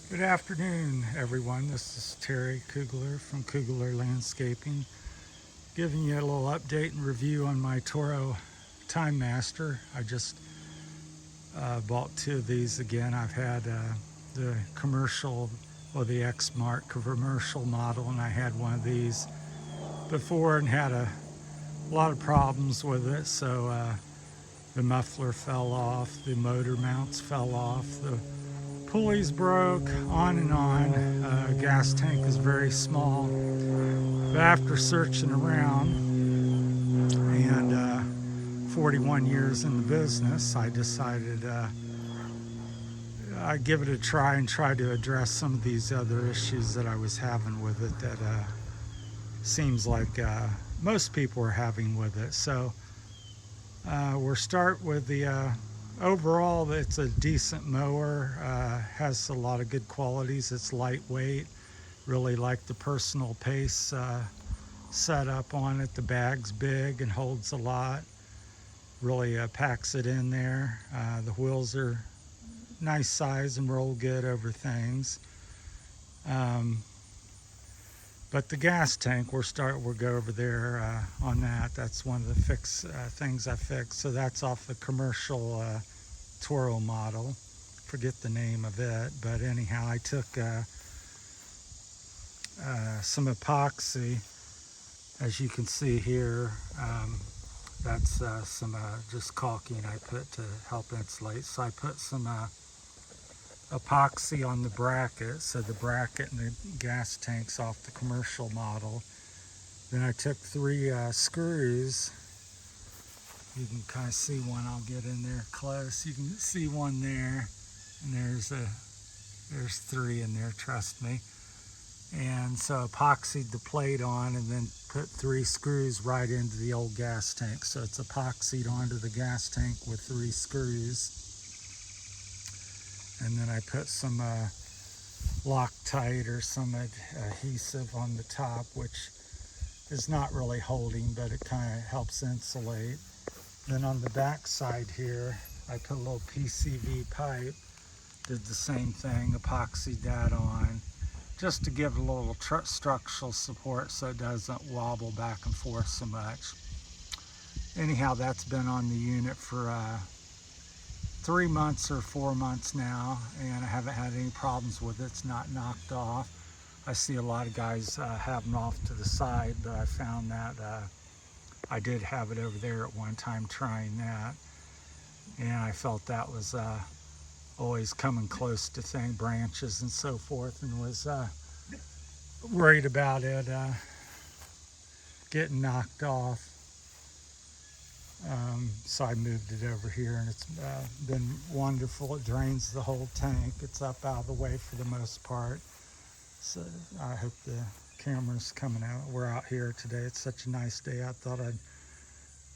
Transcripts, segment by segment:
Good afternoon, everyone. This is Terry Kugler from Kugler Landscaping, giving you a little update and review on my Toro Time Master. I just bought two of these again. I've had the commercial, or the X Mark commercial model, and I had one of these before and had a lot of problems with it. So the muffler fell off, the motor mounts fell off, the pulleys broke, on and on. Gas tank is very small. But after searching around and 41 years in the business, I decided I'd give it a try and try to address some of these other issues that I was having with it that seems like most people are having with it. So we'll start with the overall, it's a decent mower, has a lot of good qualities. It's lightweight, really like the personal pace setup on it. The bag's big and holds a lot, really packs it in there. The wheels are nice size and roll good over things. But the gas tank, we'll go over there on that. That's one of the things I fixed. So that's off the commercial Toro model. Forget the name of it, but anyhow, I took some epoxy, as you can see here. That's some just caulking I put to help insulate. So I put some epoxy on the bracket, so the bracket and the gas tanks off the commercial model. Then I took three screws. You can kind of see one. I'll get in there close. You can see one there, and there's three in there, trust me. And so epoxied the plate on and then put three screws right into the old gas tank. So it's epoxied onto the gas tank with three screws. And then I put some Loctite or some adhesive on the top, which is not really holding, but it kind of helps insulate. Then on the back side here, I put a little PCV pipe, did the same thing, epoxied that on, just to give it a little structural support so it doesn't wobble back and forth so much. Anyhow, that's been on the unit for 3 months or 4 months now, and I haven't had any problems with it. It's not knocked off. I see a lot of guys have them off to the side, but I found that I did have it over there at one time trying that, and I felt that was always coming close to branches and so forth, and was worried about it getting knocked off. So I moved it over here, and it's been wonderful. It drains the whole tank. It's up out of the way for the most part. So I hope the camera's coming out. We're out here today. It's such a nice day. I thought I'd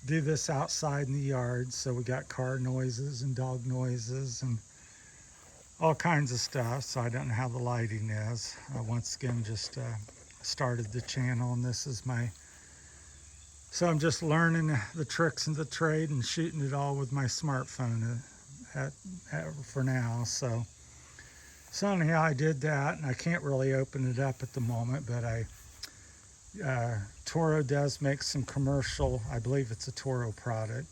do this outside in the yard. So we got car noises and dog noises and all kinds of stuff. So I don't know how the lighting is. Once again, just started the channel, and this is so I'm just learning the tricks of the trade and shooting it all with my smartphone for now. So anyhow, I did that, and I can't really open it up at the moment, but Toro does make some commercial, I believe it's a Toro product,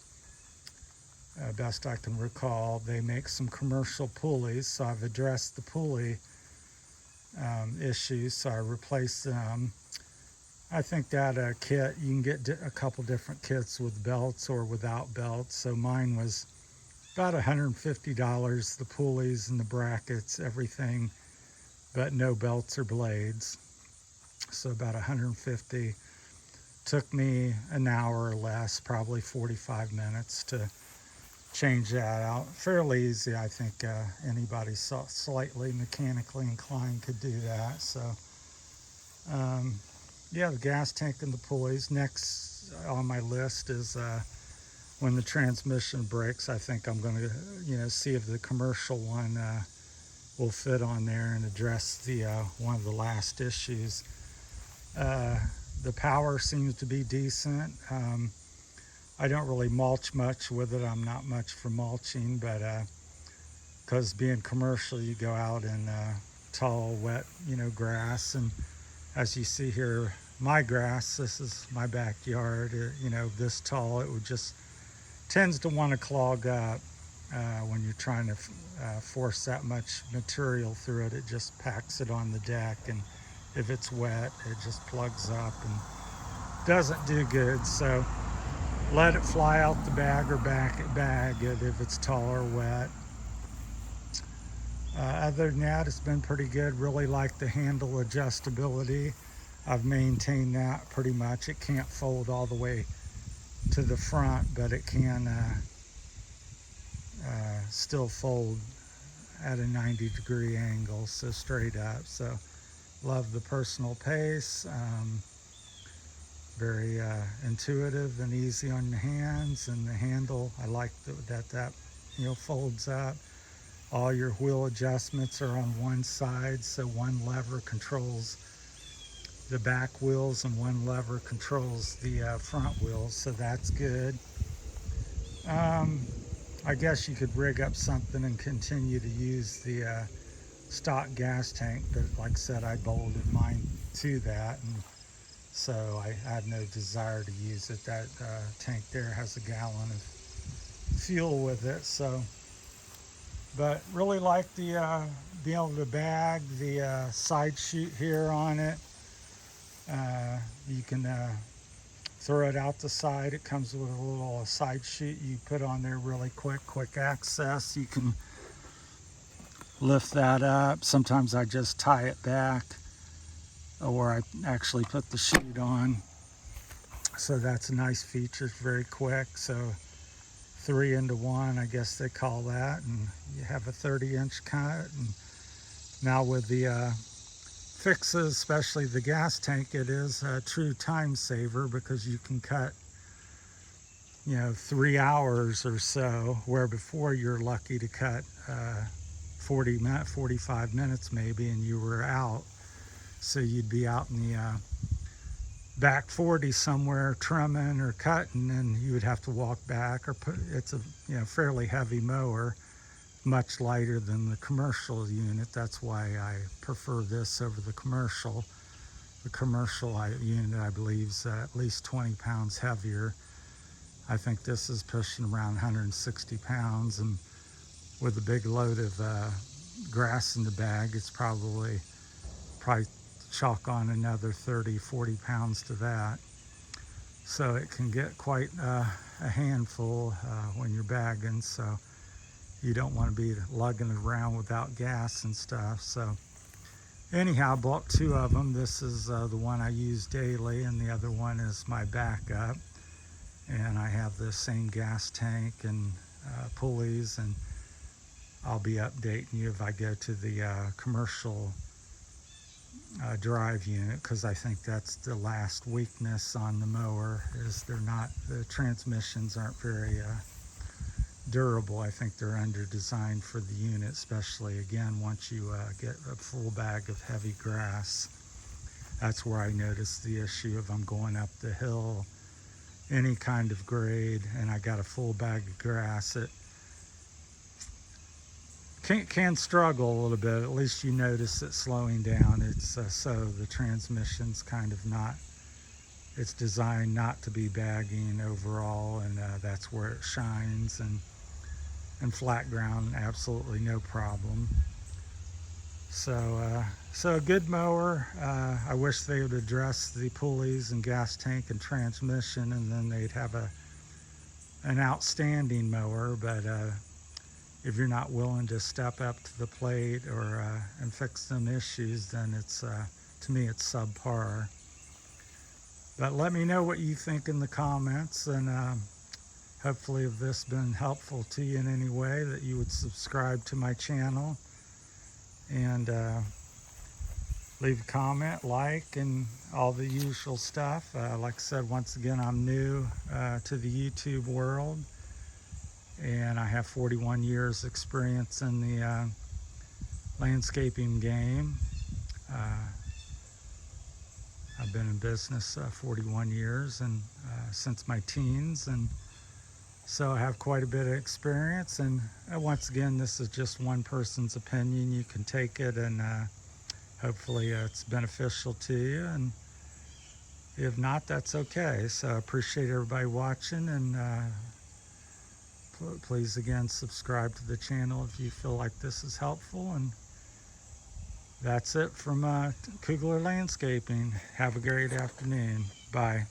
best I can recall. They make some commercial pulleys, so I've addressed the pulley issues, so I replaced them. I think that kit, you can get a couple different kits with belts or without belts. So mine was about $150, the pulleys and the brackets, everything, but no belts or blades. So about $150. Took me an hour or less, probably 45 minutes to change that out. Fairly easy. I think anybody slightly mechanically inclined could do that. So yeah, the gas tank and the pulleys. Next on my list is when the transmission breaks. I think I'm going to, see if the commercial one will fit on there and address the one of the last issues. The power seems to be decent. I don't really mulch much with it. I'm not much for mulching, but because being commercial, you go out and tall, wet, grass. And as you see here, my grass, this is my backyard, this tall, it would just tends to want to clog up when you're trying to force that much material through it. It just packs it on the deck, and if it's wet, it just plugs up and doesn't do good. So let it fly out the bag or bag it if it's tall or wet. Other than that, it's been pretty good. Really like the handle adjustability. I've maintained that pretty much. It can't fold all the way to the front, but it can still fold at a 90-degree angle, so straight up. So love the personal pace. Very intuitive and easy on the hands, and the handle, I like that folds up. All your wheel adjustments are on one side, so one lever controls the back wheels and one lever controls the front wheels, so that's good. I guess you could rig up something and continue to use the stock gas tank, but like I said, I bolted mine to that, and so I had no desire to use it. That tank there has a gallon of fuel with it. So, but really like the being able to bag the side chute here on it. You can throw it out the side. It comes with a little side chute you put on there really quick access. You can lift that up. Sometimes I just tie it back, or I actually put the chute on. So that's a nice feature. It's very quick. So 3 into 1, I guess they call that, and you have a 30-inch cut. And now with the fixes, especially the gas tank, it is a true time saver, because you can cut 3 hours or so, where before you're lucky to cut 45 minutes maybe, and you were out. So you'd be out in the back 40 somewhere trimming or cutting, and you would have to walk back, or it's a fairly heavy mower, much lighter than the commercial unit. That's why I prefer this over the commercial. The commercial unit, I believe, is at least 20 pounds heavier. I think this is pushing around 160 pounds, and with a big load of grass in the bag, it's probably chalk on another 30-40 pounds to that. So it can get quite a handful when you're bagging, so you don't want to be lugging it around without gas and stuff. So anyhow, I bought 2 of them. This is the one I use daily, and the other one is my backup. And I have the same gas tank and pulleys, and I'll be updating you if I go to the commercial drive unit, because I think that's the last weakness on the mower, is the transmissions aren't very durable. I think they're under designed for the unit, especially again once you get a full bag of heavy grass. That's where I noticed the issue. If I'm going up the hill, any kind of grade, and I got a full bag of grass, it can struggle a little bit. At least you notice it slowing down. It's so the transmission's kind of not, it's designed not to be bagging overall, and that's where it shines. And flat ground, absolutely no problem. So a good mower. I wish they would address the pulleys and gas tank and transmission, and then they'd have an outstanding mower. But if you're not willing to step up to the plate or and fix some issues, then it's to me it's subpar. But let me know what you think in the comments, and hopefully if this has been helpful to you in any way, that you would subscribe to my channel and leave a comment, like, and all the usual stuff. Like I said, once again, I'm new to the YouTube world, and I have 41 years experience in the landscaping game. I've been in business 41 years, and since my teens, and so I have quite a bit of experience. And once again, this is just one person's opinion. You can take it and hopefully it's beneficial to you, and if not, that's okay. So I appreciate everybody watching, and please again subscribe to the channel if you feel like this is helpful. And that's it from Kugler Landscaping. Have a great afternoon. Bye.